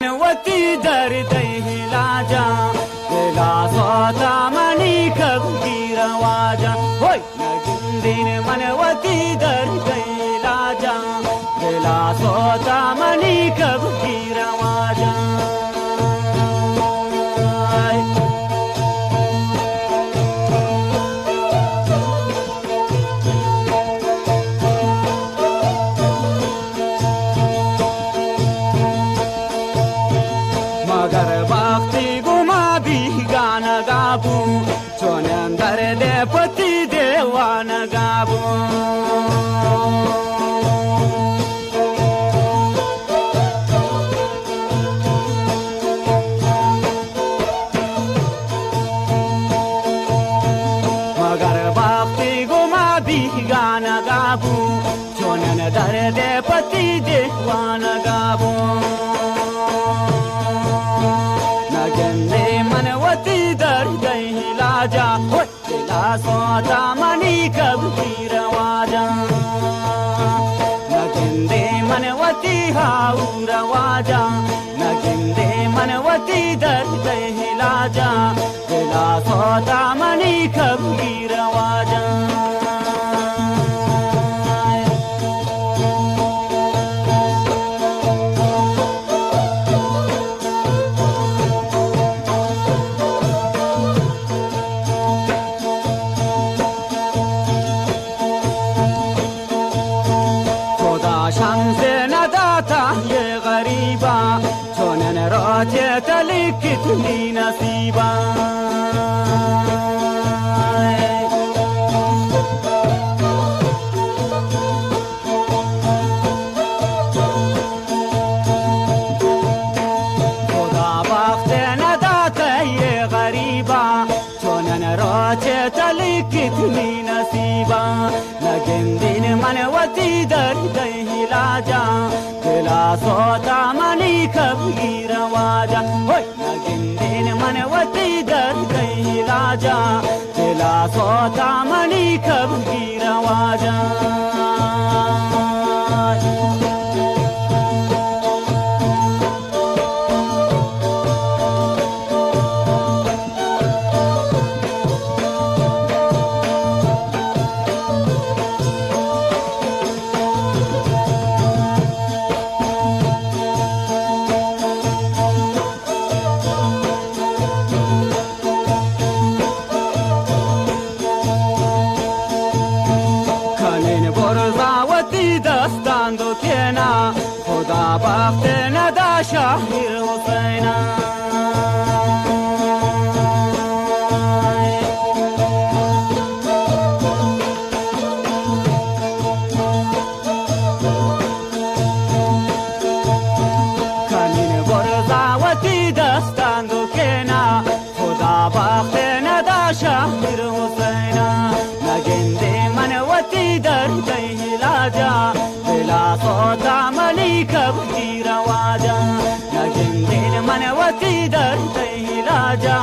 वती दर्दै लाजा बेला स्वता मनी कबीर वाजा होय नगिंदीन मनवती दर्दै लाजा बेला स्वता मनी कबीर वाजा मगर भक्ति गुमा भी गाना गाबू चोनंदर दे पति देवान गाबू मगर भक्ति गुमा भी गाना गाबू चोनंदर दे पति देवान गाबू नगंदे मनवती दर्दै लाजा होला स्वता मनी कबीर वाजा नगंदे मनवती हाउर वाजा नगंदे मनवती दर्दै लाजा होला स्वता मनी कबीर वाजा शमसे न दाता ये गरीबा चोनन रोचे तली कितनी नसीबा खुदा वक्त न दाता ये गरीबा चोनन रोचे तली कितनी नसीबा नगिंदीन मनवती दर्दै लाजा बेला स्वता मनी कबीर वाजा होय नगिंदीन मनवती दर्दै लाजा बेला स्वता मनी कबीर वाजा दस्तान दो केना खुदा वक्त न दा शाहिर हुसैना कनीन बरजावती दस्तान दो केना खुदा वक्त न दा शाहिर हुसैना नगिंदे मनवती दर्दै लाजा बेला स्वता मनी कबीर वाजा नगिंदीन मनवती दर्दै लाजा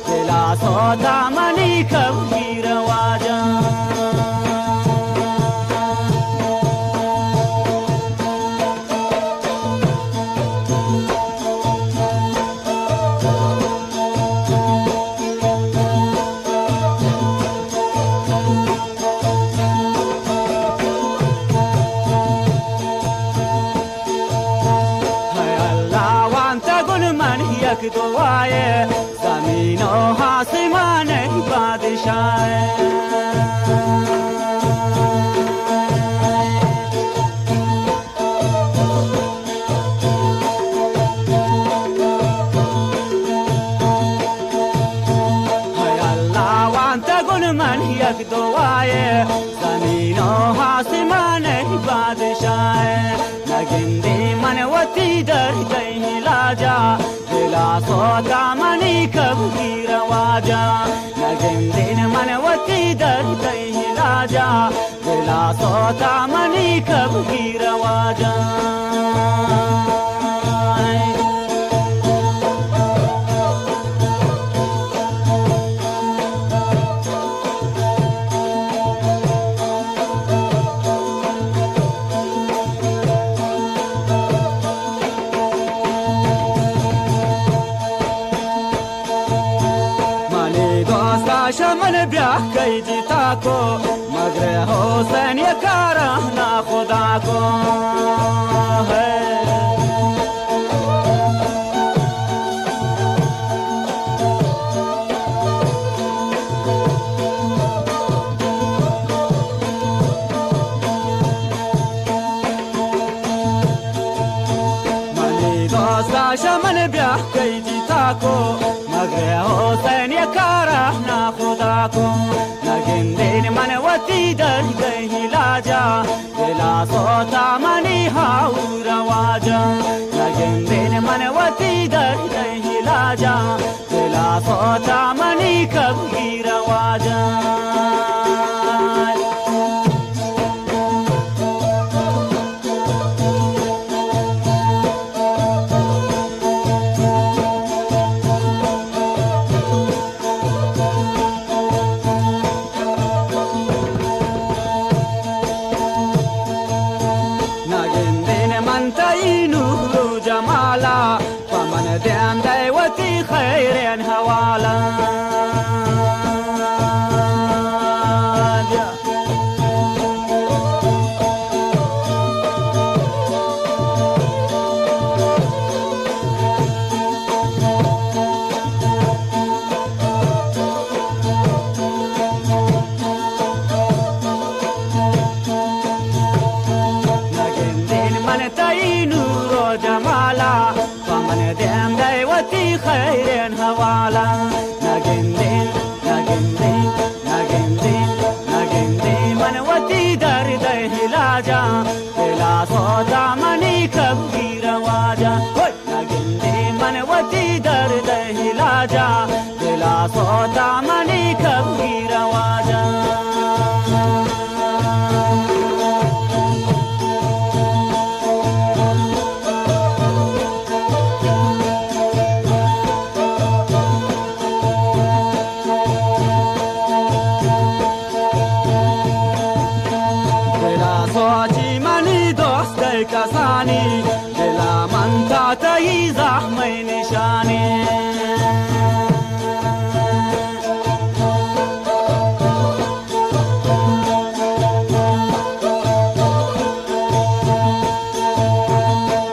बेला स्वता मनी कबीर वाजा यक दुआए ज़मीनो आसमान बादशाह अल्लाह वांता गुन मन यक दुआए ज़मीनो आसमान बादशाह नगिंदे मनवती दर्दै लाजा बेला स्वता मनी कबीर वाजा नगिंदीन मनवती दर्दै लाजा बेला स्वता मनी कबीर वाजा شمن بیا کیجی تاکو مگر حسین یہ کارنا خدا کو ہے شمن بیا کیجی تاکو مگر حسین یہ کارنا خدا کو نگن دین من وتی در گئی لاجا دلا سوتا منی ہاو رواجا نگن دین من وتی در گئی لاجا دلا سوتا منی کبھی رواجا فمن دام دعوتي خير هوالا دام دعوتي خير هوالا نجندين نجندين نجندين نجندين من وتي درد هلاجا بلا صوت مني كبير رواجا نجندين من وتي درد هلاجا بلا صوت مني كبير رواجا کسانی دلا من تا تایی زخمی نشانی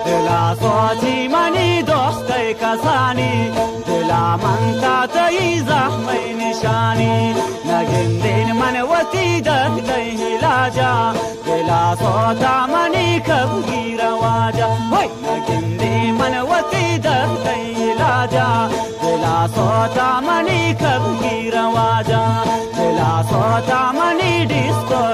دلا سوچی منی دوست کسانی دلا من تا تایی زخمی نشانی نگندین من وتی در دی لاجا دلا سوتا منی کبھی رواجا نگندی من وتی در دی لاجا دلا سوتا منی کبھی رواجا دلا سوتا منی ڈسکو